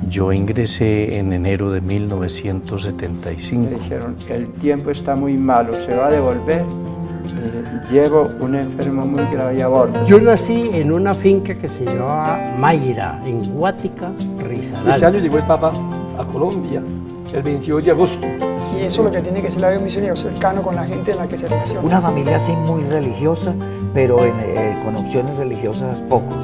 Yo ingresé en enero de 1975. Me dijeron, el tiempo está muy malo, se va a devolver. Llevo un enfermo muy grave a bordo. Yo nací en una finca que se llamaba Mayra, en Guática, Risaralda. Ese año llegó el Papa a Colombia, el 28 de agosto. Y eso es lo que tiene que ser la vida misionero, cercano con la gente en la que se relaciona. Una familia así muy religiosa, pero con opciones religiosas pocos.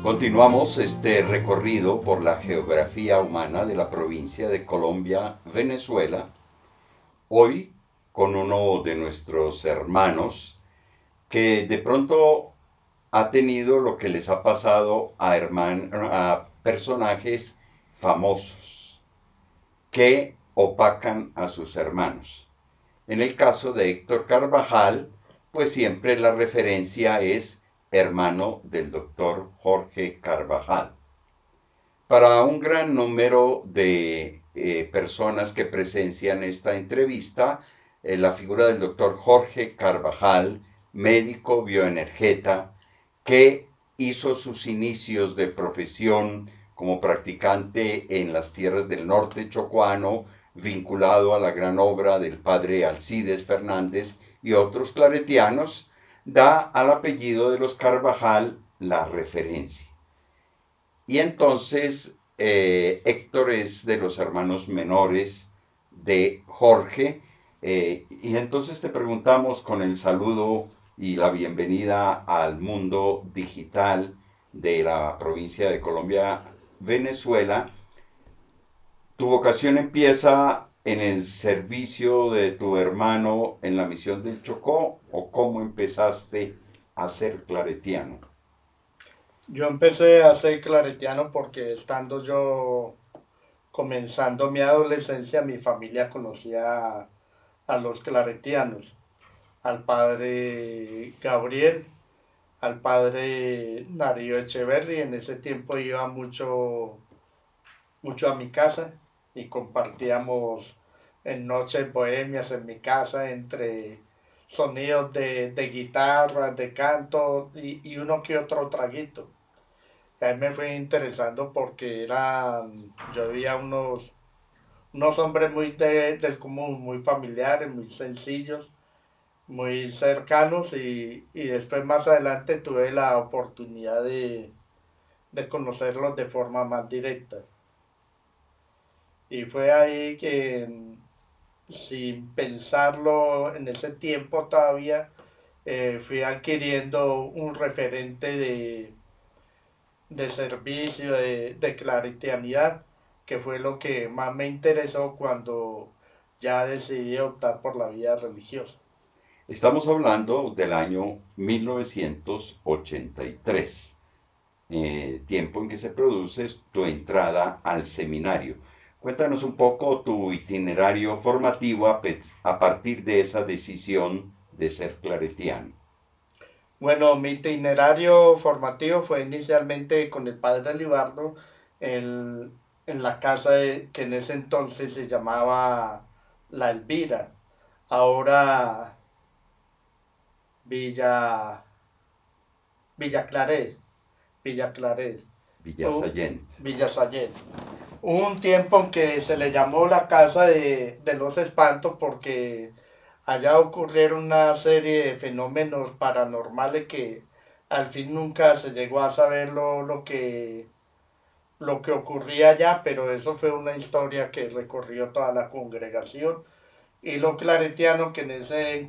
Continuamos este recorrido por la geografía humana de la provincia de Colombia, Venezuela, hoy con uno de nuestros hermanos que de pronto ha tenido lo que les ha pasado a personajes famosos que opacan a sus hermanos. En el caso de Héctor Carvajal, pues siempre la referencia es hermano del doctor Jorge Carvajal. Para un gran número de personas que presencian esta entrevista, la figura del doctor Jorge Carvajal, médico bioenergeta, que hizo sus inicios de profesión como practicante en las tierras del norte chocuano, vinculado a la gran obra del padre Alcides Fernández y otros claretianos, da al apellido de los Carvajal la referencia. Y entonces Héctor es de los hermanos menores de Jorge, y entonces te preguntamos con el saludo y la bienvenida al mundo digital de la provincia de Colombia, Venezuela. ¿Tu vocación empieza en el servicio de tu hermano en la misión del Chocó o cómo empezaste a ser claretiano? Yo empecé a ser claretiano porque estando yo comenzando mi adolescencia, mi familia conocía a los claretianos, al padre Gabriel, al padre Darío Echeverri. En ese tiempo iba mucho a mi casa y compartíamos en noches bohemias en mi casa entre sonidos de guitarra, de canto y uno que otro traguito. Ahí me fui interesando porque yo veía unos hombres muy del común, muy familiares, muy sencillos, muy cercanos y después más adelante tuve la oportunidad de conocerlos de forma más directa. Y fue ahí que, sin pensarlo en ese tiempo todavía, fui adquiriendo un referente de servicio, de claretianidad, que fue lo que más me interesó cuando ya decidí optar por la vida religiosa. Estamos hablando del año 1983, tiempo en que se produce tu entrada al seminario. Cuéntanos un poco tu itinerario formativo a partir de esa decisión de ser claretiano. Bueno, mi itinerario formativo fue inicialmente con el padre Libardo en la casa que en ese entonces se llamaba La Elvira, ahora Villa Claret. Villasayent. Hubo un tiempo en que se le llamó la casa de los espantos porque allá ocurrieron una serie de fenómenos paranormales que al fin nunca se llegó a saber lo que ocurría allá, pero eso fue una historia que recorrió toda la congregación y los claretianos que en ese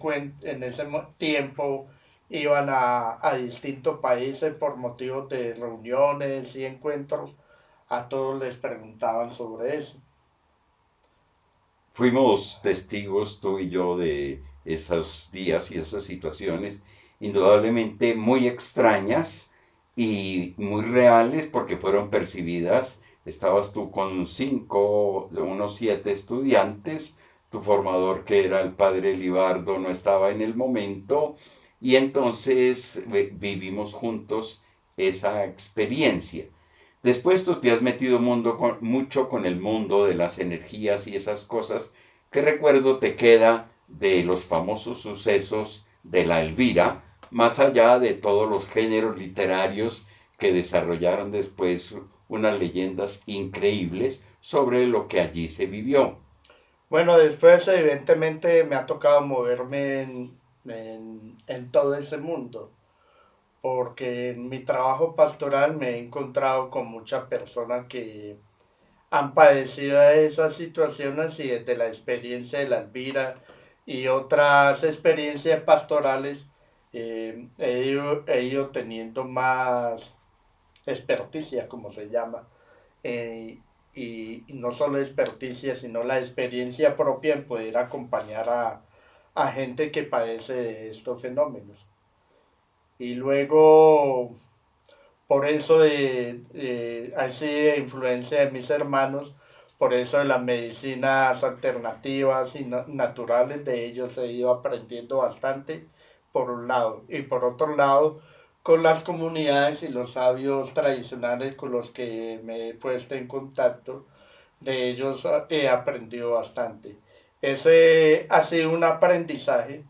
tiempo iban a distintos países por motivos de reuniones y encuentros, a todos les preguntaban sobre eso. Fuimos testigos, tú y yo, de esos días y esas situaciones, indudablemente muy extrañas y muy reales porque fueron percibidas. Estabas tú con unos 7 estudiantes, tu formador, que era el padre Libardo, no estaba en el momento, y entonces vivimos juntos esa experiencia. Después tú te has metido mucho con el mundo de las energías y esas cosas. ¿Qué recuerdo te queda de los famosos sucesos de La Elvira, más allá de todos los géneros literarios que desarrollaron después unas leyendas increíbles sobre lo que allí se vivió. Bueno, después evidentemente me ha tocado moverme en todo ese mundo, porque en mi trabajo pastoral me he encontrado con muchas personas que han padecido de esas situaciones y desde la experiencia de la Elvira y otras experiencias pastorales he ido teniendo más experticia, como se llama, y no solo experticia, sino la experiencia propia en poder acompañar a gente que padece de estos fenómenos. Y luego, por eso así de influencia de mis hermanos, por eso de las medicinas alternativas y naturales, de ellos he ido aprendiendo bastante, por un lado. Y por otro lado, con las comunidades y los sabios tradicionales con los que me he puesto en contacto, de ellos he aprendido bastante. Ese ha sido un aprendizaje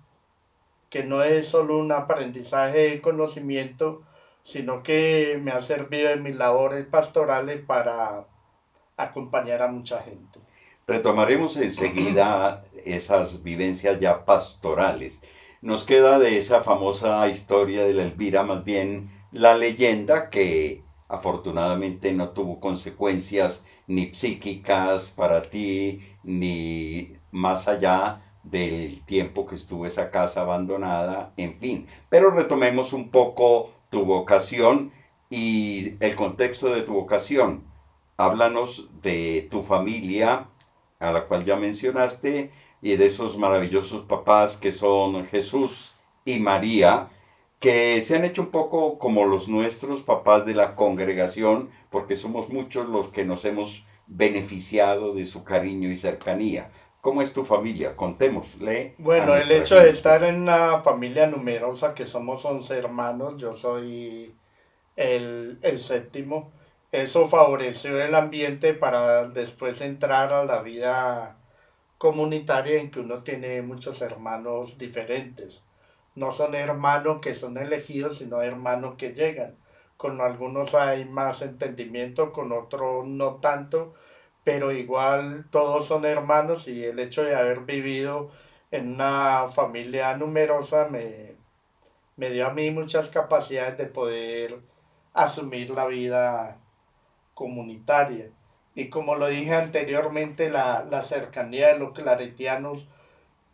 que no es solo un aprendizaje de conocimiento, sino que me ha servido en mis labores pastorales para acompañar a mucha gente. Retomaremos enseguida esas vivencias ya pastorales. Nos queda de esa famosa historia de la Elvira más bien la leyenda que afortunadamente no tuvo consecuencias ni psíquicas para ti, ni más allá del tiempo que estuvo esa casa abandonada, en fin. Pero retomemos un poco tu vocación y el contexto de tu vocación. Háblanos de tu familia, a la cual ya mencionaste, y de esos maravillosos papás que son Jesús y María, que se han hecho un poco como los nuestros papás de la congregación, porque somos muchos los que nos hemos beneficiado de su cariño y cercanía. ¿Cómo es tu familia? Contémosle. Bueno, el hecho de estar en una familia numerosa, que somos 11 hermanos, yo soy el séptimo, eso favoreció el ambiente para después entrar a la vida comunitaria en que uno tiene muchos hermanos diferentes. No son hermanos que son elegidos, sino hermanos que llegan. Con algunos hay más entendimiento, con otros no tanto, pero igual todos son hermanos y el hecho de haber vivido en una familia numerosa me dio a mí muchas capacidades de poder asumir la vida comunitaria. Y como lo dije anteriormente, la cercanía de los claretianos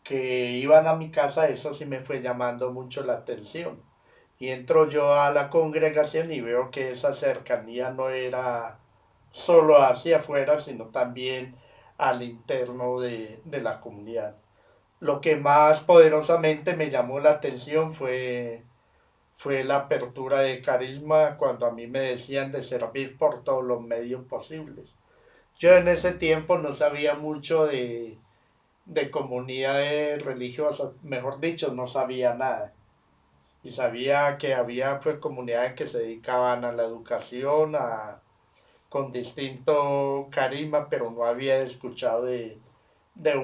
que iban a mi casa, eso sí me fue llamando mucho la atención. Y entro yo a la congregación y veo que esa cercanía no era solo hacia afuera, sino también al interno de la comunidad. Lo que más poderosamente me llamó la atención fue la apertura de carisma cuando a mí me decían de servir por todos los medios posibles. Yo en ese tiempo no sabía mucho de comunidades religiosas, mejor dicho, no sabía nada. Y sabía que había pues comunidades que se dedicaban a la educación, con distinto carisma, pero no había escuchado de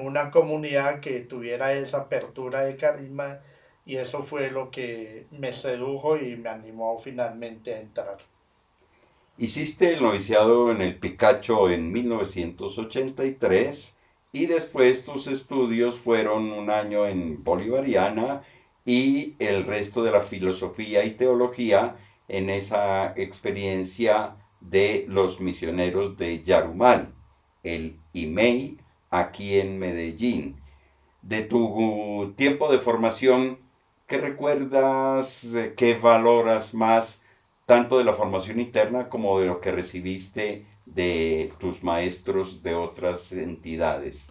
una comunidad que tuviera esa apertura de carisma, y eso fue lo que me sedujo y me animó finalmente a entrar. Hiciste el noviciado en el Picacho en 1983 y después tus estudios fueron un año en Bolivariana y el resto de la filosofía y teología en esa experiencia de los misioneros de Yarumal, el IMEI, aquí en Medellín. De tu tiempo de formación, ¿qué recuerdas, qué valoras más, tanto de la formación interna como de lo que recibiste de tus maestros de otras entidades?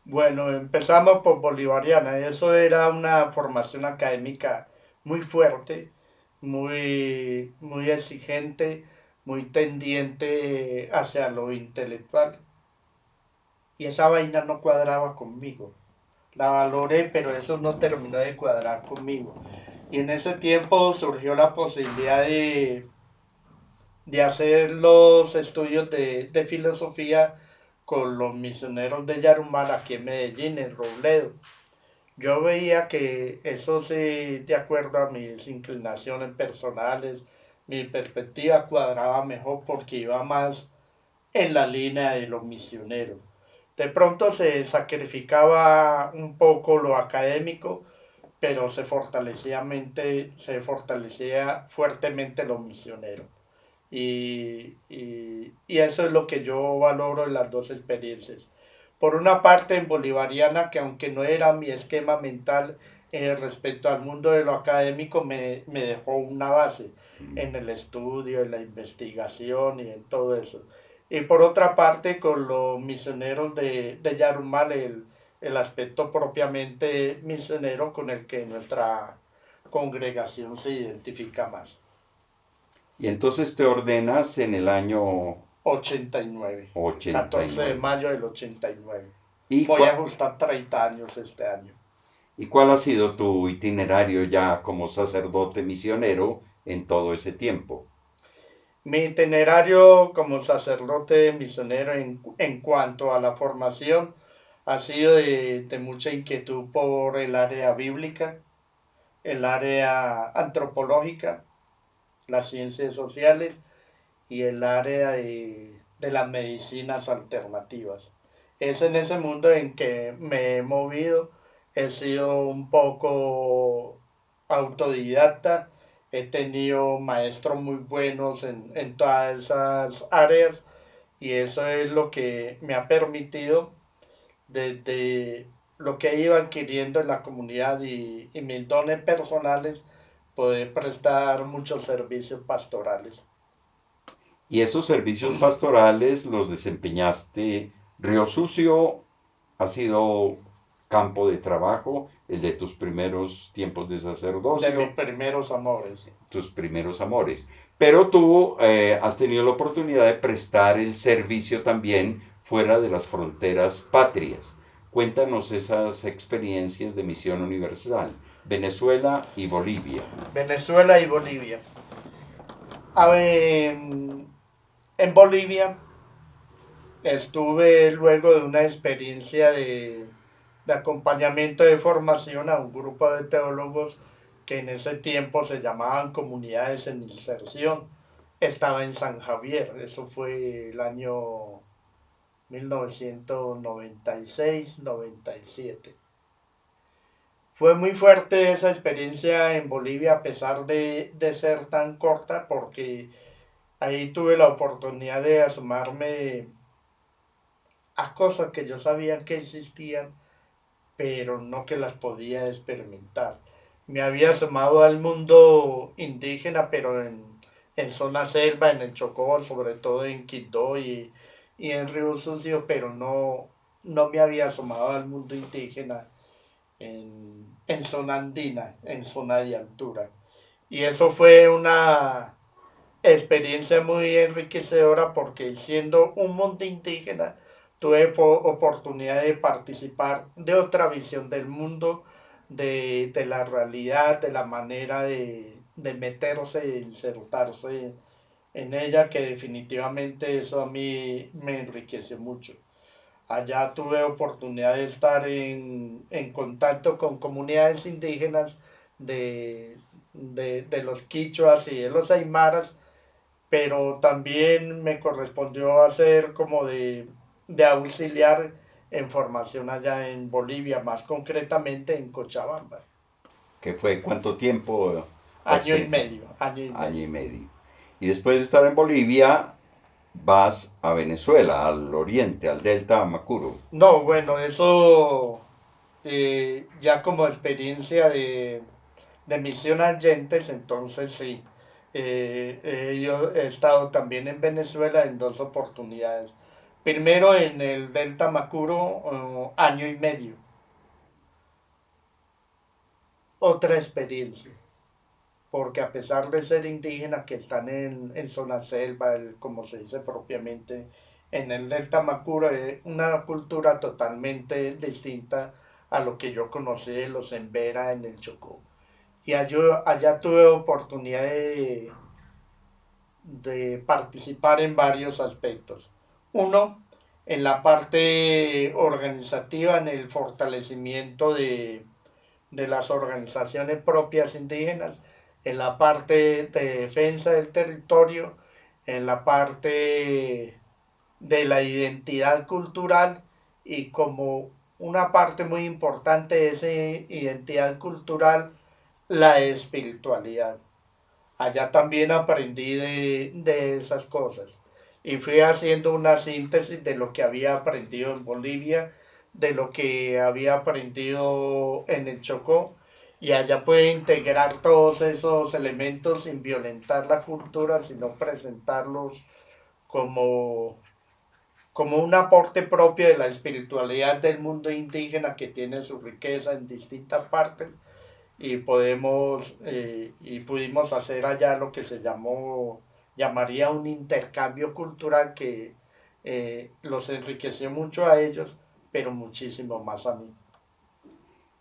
Bueno, empezamos por Bolivariana. Eso era una formación académica muy fuerte, muy exigente, muy tendiente hacia lo intelectual. Y esa vaina no cuadraba conmigo. La valoré, pero eso no terminó de cuadrar conmigo. Y en ese tiempo surgió la posibilidad de hacer los estudios de filosofía con los misioneros de Yarumal aquí en Medellín, en Robledo. Yo veía que eso sí, de acuerdo a mis inclinaciones personales, mi perspectiva cuadraba mejor porque iba más en la línea de los misioneros. De pronto se sacrificaba un poco lo académico, pero se fortalecía fuertemente los misioneros. Y eso es lo que yo valoro en las dos experiencias. Por una parte en bolivariana, que aunque no era mi esquema mental respecto al mundo de lo académico, me dejó una base en el estudio, en la investigación y en todo eso. Y por otra parte, con los misioneros de Yarumal, el aspecto propiamente misionero con el que nuestra congregación se identifica más. Y entonces te ordenas en el año 89. 14 de 89. mayo del 89. ¿Y Voy a cuál, ajustar 30 años este año. y cuál ha sido tu itinerario ya como sacerdote misionero en todo ese tiempo? Mi itinerario como sacerdote misionero en cuanto a la formación ha sido de mucha inquietud por el área bíblica, el área antropológica, las ciencias sociales y el área de las medicinas alternativas. Es en ese mundo en que me he movido, he sido un poco autodidacta, he tenido maestros muy buenos en todas esas áreas y eso es lo que me ha permitido desde lo que iba adquiriendo en la comunidad y mis dones personales poder prestar muchos servicios pastorales. Y esos servicios pastorales los desempeñaste. Río Sucio ha sido campo de trabajo, el de tus primeros tiempos de De sacerdocio, mis primeros amores. tus primeros amores. Pero tú has tenido la oportunidad de prestar el servicio también fuera de las fronteras patrias. Cuéntanos esas experiencias de misión universal, Venezuela y Bolivia. Venezuela y Bolivia. En Bolivia estuve luego de una experiencia de acompañamiento de formación a un grupo de teólogos que en ese tiempo se llamaban comunidades en inserción. Estaba en San Javier, eso fue el año 1996-97. Fue muy fuerte esa experiencia en Bolivia a pesar de ser tan corta porque ahí tuve la oportunidad de asomarme a cosas que yo sabía que existían, pero no que las podía experimentar. Me había asomado al mundo indígena, pero en zona selva, en el Chocó, sobre todo en Quito y en Río Sucio, pero no me había asomado al mundo indígena en zona andina, en zona de altura. Y eso fue una experiencia muy enriquecedora porque siendo un mundo indígena tuve oportunidad de participar de otra visión del mundo, de la realidad, de la manera de meterse, de insertarse en ella, que definitivamente eso a mí me enriqueció mucho. Allá tuve oportunidad de estar en contacto con comunidades indígenas de los quichuas y de los aymaras, pero también me correspondió hacer como de auxiliar en formación allá en Bolivia, más concretamente en Cochabamba. ¿Qué fue? ¿Cuánto tiempo? La Año y experiencia. medio, año y Año medio. y medio. Y después de estar en Bolivia, vas a Venezuela, al oriente, al delta Amacuro. No, bueno, eso ya como experiencia de misión a Yentes, entonces sí. Yo he estado también en Venezuela en dos oportunidades. Primero en el Delta Macuro, año y medio. Otra experiencia, porque a pesar de ser indígenas que están en zona selva, como se dice propiamente, en el Delta Macuro es una cultura totalmente distinta a lo que yo conocí de los Embera en el Chocó. Y allá tuve oportunidad de participar en varios aspectos. Uno, en la parte organizativa, en el fortalecimiento de las organizaciones propias indígenas, en la parte de defensa del territorio, en la parte de la identidad cultural y como una parte muy importante de esa identidad cultural, la espiritualidad. Allá también aprendí de esas cosas y fui haciendo una síntesis de lo que había aprendido en Bolivia, de lo que había aprendido en el Chocó, y allá pude integrar todos esos elementos sin violentar la cultura, sino presentarlos como, como un aporte propio de la espiritualidad del mundo indígena que tiene su riqueza en distintas partes y pudimos hacer allá lo que llamaría un intercambio cultural que los enriqueció mucho a ellos, pero muchísimo más a mí.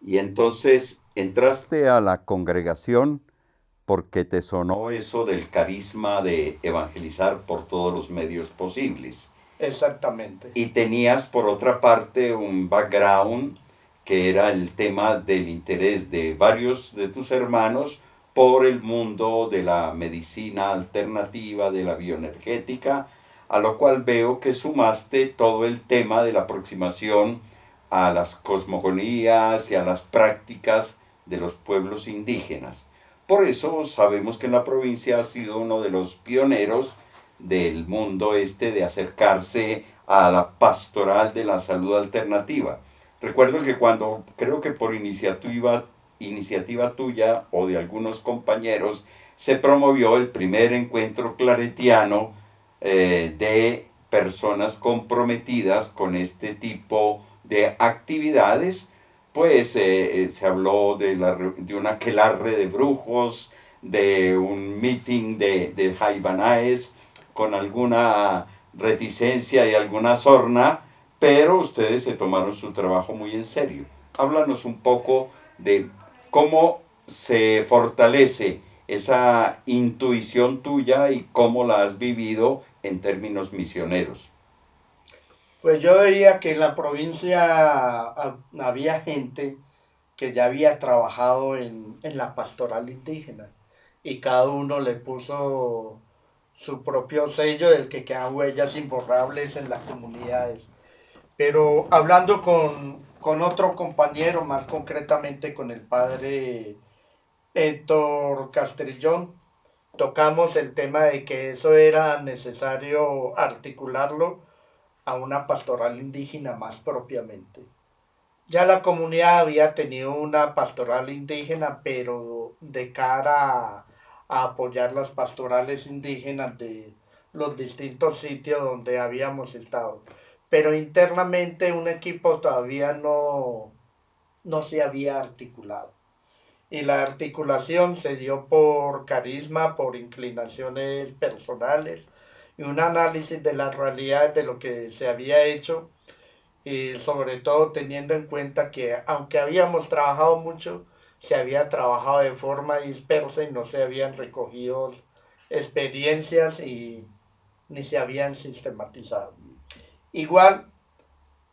Y entonces entraste a la congregación porque te sonó eso del carisma de evangelizar por todos los medios posibles. Exactamente. Y tenías por otra parte un background que era el tema del interés de varios de tus hermanos por el mundo de la medicina alternativa, de la bioenergética, a lo cual veo que sumaste todo el tema de la aproximación a las cosmogonías y a las prácticas de los pueblos indígenas. Por eso sabemos que en la provincia ha sido uno de los pioneros del mundo de acercarse a la pastoral de la salud alternativa. Recuerdo que cuando, creo que por iniciativa tuya o de algunos compañeros, se promovió el primer encuentro claretiano de personas comprometidas con este tipo de actividades, pues se habló de un aquelarre de brujos, de un meeting de jaibanaes, con alguna reticencia y alguna sorna, pero ustedes se tomaron su trabajo muy en serio. Háblanos un poco de cómo se fortalece esa intuición tuya y cómo la has vivido en términos misioneros. Pues yo veía que en la provincia había gente que ya había trabajado en la pastoral indígena y cada uno le puso su propio sello del que quedan huellas imborrables en las comunidades. Pero hablando con otro compañero, más concretamente con el padre Héctor Castrillón, tocamos el tema de que eso era necesario articularlo a una pastoral indígena más propiamente. Ya la comunidad había tenido una pastoral indígena, pero de cara a apoyar las pastorales indígenas de los distintos sitios donde habíamos estado. Pero internamente un equipo todavía no se había articulado. Y la articulación se dio por carisma, por inclinaciones personales y un análisis de la realidad de lo que se había hecho y sobre todo teniendo en cuenta que aunque habíamos trabajado mucho, se había trabajado de forma dispersa y no se habían recogido experiencias y ni se habían sistematizado. Igual,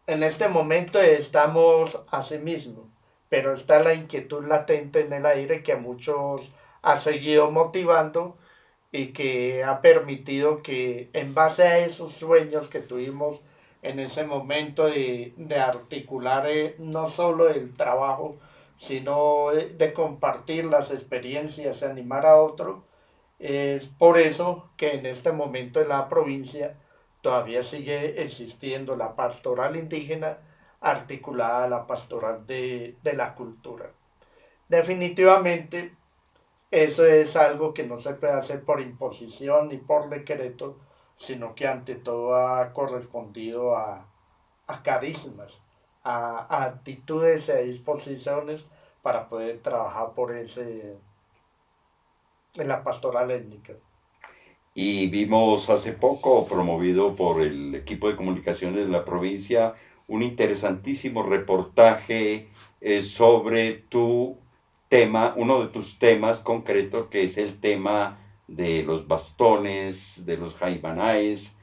en este momento estamos así mismo, pero está la inquietud latente en el aire que a muchos ha seguido motivando y que ha permitido que en base a esos sueños que tuvimos en ese momento de articular no solo el trabajo, sino de compartir las experiencias, de animar a otro, es por eso que en este momento en la provincia todavía sigue existiendo la pastoral indígena articulada a la pastoral de la cultura. Definitivamente, eso es algo que no se puede hacer por imposición ni por decreto, sino que ante todo ha correspondido a carismas, a actitudes y a disposiciones para poder trabajar en la pastoral étnica. Y vimos hace poco, promovido por el equipo de comunicaciones de la provincia, un interesantísimo reportaje sobre tu tema, uno de tus temas concretos, que es el tema de los bastones, de los jaibanaes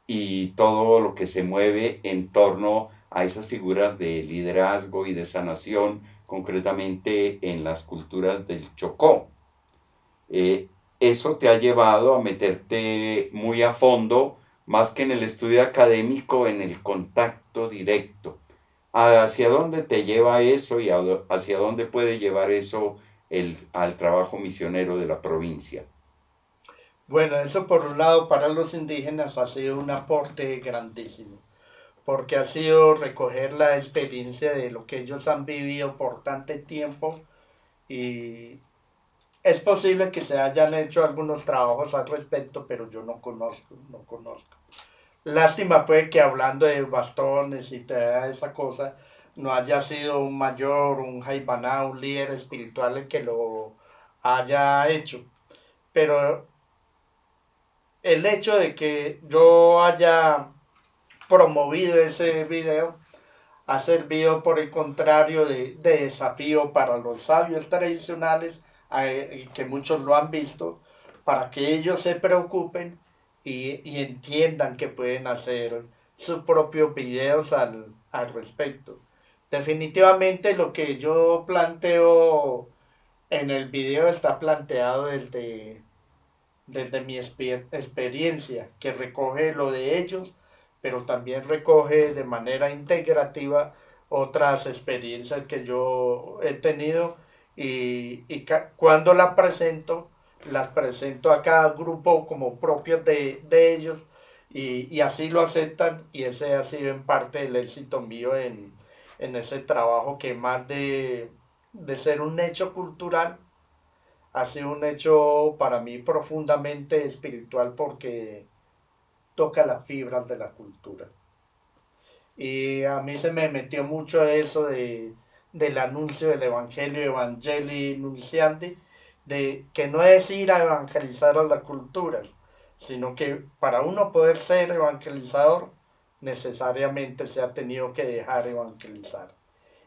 y todo lo que se mueve en torno a esas figuras de liderazgo y de sanación concretamente en las culturas del Chocó. Eso te ha llevado a meterte muy a fondo, más que en el estudio académico, en el contacto directo. ¿Hacia dónde te lleva eso y hacia dónde puede llevar eso al trabajo misionero de la provincia? Bueno, eso por un lado para los indígenas ha sido un aporte grandísimo, porque ha sido recoger la experiencia de lo que ellos han vivido por tanto tiempo, y es posible que se hayan hecho algunos trabajos al respecto, pero yo no conozco. Lástima pues que hablando de bastones y toda esa cosa, no haya sido un mayor, un jaibaná, un líder espiritual el que lo haya hecho. Pero el hecho de que yo haya promovido ese video ha servido por el contrario de desafío para los sabios tradicionales, que muchos lo han visto, para que ellos se preocupen y entiendan que pueden hacer sus propios videos al respecto. Definitivamente lo que yo planteo en el video está planteado desde mi experiencia, que recoge lo de ellos, pero también recoge de manera integrativa otras experiencias que yo he tenido, y cuando las presento a cada grupo como propios de ellos, y así lo aceptan, y ese ha sido en parte el éxito mío en ese trabajo, que más de ser un hecho cultural, ha sido un hecho para mí profundamente espiritual, porque toca las fibras de la cultura. Y a mí se me metió mucho eso del anuncio del Evangelio, Evangelii Nunciandi, de que no es ir a evangelizar a las culturas, sino que para uno poder ser evangelizador, necesariamente se ha tenido que dejar evangelizar.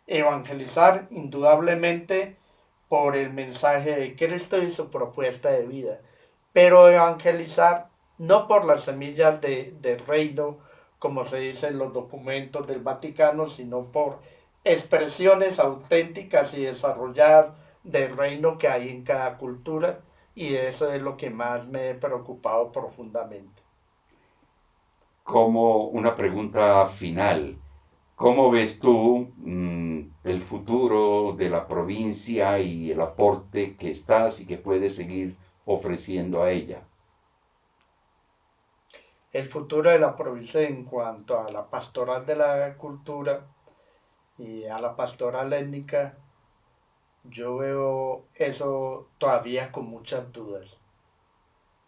Evangelizar indudablemente por el mensaje de Cristo y su propuesta de vida, pero evangelizar no por las semillas del reino, como se dice en los documentos del Vaticano, sino por expresiones auténticas y desarrolladas del reino que hay en cada cultura, y eso es lo que más me he preocupado profundamente. Como una pregunta final, ¿cómo ves tú el futuro de la provincia y el aporte que estás y que puedes seguir ofreciendo a ella? El futuro de la provincia en cuanto a la pastoral de la cultura y a la pastoral étnica, yo veo eso todavía con muchas dudas,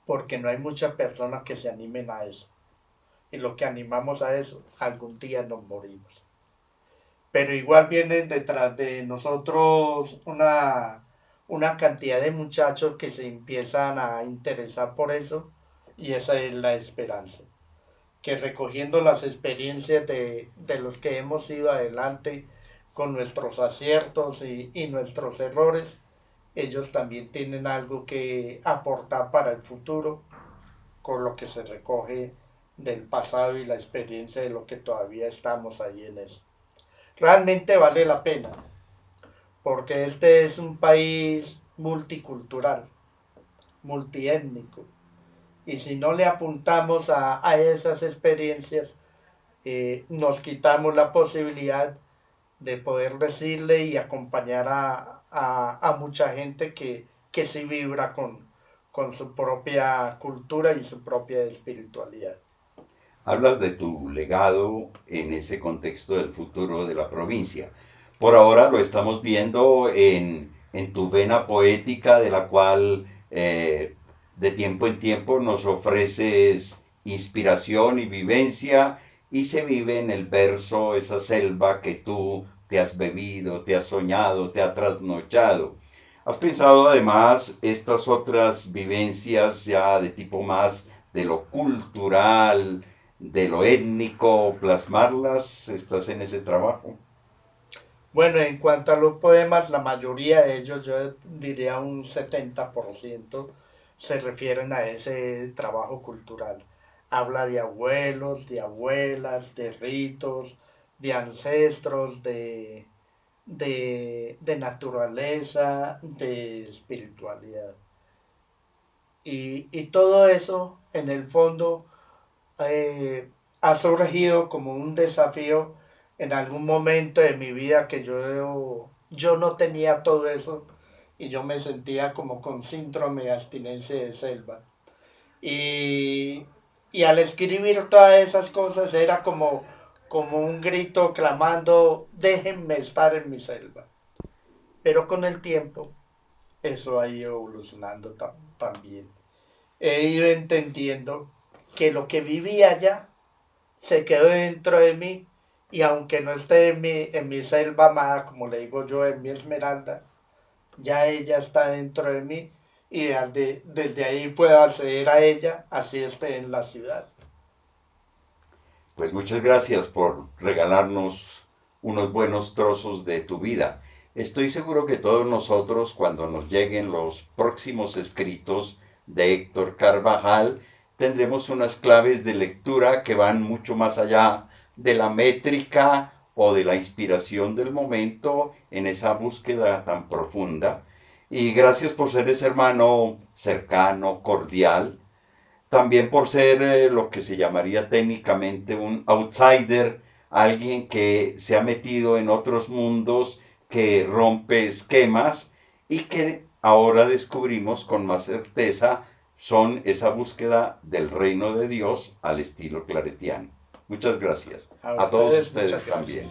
porque no hay muchas personas que se animen a eso. Y los que animamos a eso, algún día nos morimos. Pero igual vienen detrás de nosotros una cantidad de muchachos que se empiezan a interesar por eso, y esa es la esperanza. Que recogiendo las experiencias de los que hemos ido adelante, con nuestros aciertos y nuestros errores, ellos también tienen algo que aportar para el futuro, con lo que se recoge del pasado y la experiencia de lo que todavía estamos ahí en eso. Realmente vale la pena, porque este es un país multicultural, multiétnico, y si no le apuntamos a esas experiencias, nos quitamos la posibilidad de poder decirle y acompañar a mucha gente que sí vibra con su propia cultura y su propia espiritualidad. Hablas de tu legado en ese contexto del futuro de la provincia. Por ahora lo estamos viendo en tu vena poética, de la cual de tiempo en tiempo nos ofreces inspiración y vivencia, y se vive en el verso esa selva que tú te has bebido, te has soñado, te has trasnochado. ¿Has pensado además estas otras vivencias ya de tipo más de lo cultural, de lo étnico, plasmarlas? ¿Estás en ese trabajo? Bueno, en cuanto a los poemas, la mayoría de ellos, yo diría un 70%, se refieren a ese trabajo cultural. Habla de abuelos, de abuelas, de ritos, de ancestros, de naturaleza, de espiritualidad. Y todo eso, en el fondo, ha surgido como un desafío en algún momento de mi vida que yo no tenía todo eso y yo me sentía como con síndrome de abstinencia de selva. Y, y al escribir todas esas cosas era como un grito clamando, déjenme estar en mi selva. Pero con el tiempo eso ha ido evolucionando también. He ido entendiendo que lo que vivía allá se quedó dentro de mí y aunque no esté en mi selva amada, como le digo yo, en mi esmeralda, ya ella está dentro de mí y desde ahí puedo acceder a ella, así esté en la ciudad. Pues muchas gracias por regalarnos unos buenos trozos de tu vida. Estoy seguro que todos nosotros, cuando nos lleguen los próximos escritos de Héctor Carvajal, tendremos unas claves de lectura que van mucho más allá de la métrica o de la inspiración del momento en esa búsqueda tan profunda. Y gracias por ser ese hermano cercano, cordial, también por ser lo que se llamaría técnicamente un outsider, alguien que se ha metido en otros mundos, que rompe esquemas y que ahora descubrimos con más certeza son esa búsqueda del reino de Dios al estilo claretiano. Muchas gracias. A todos ustedes también.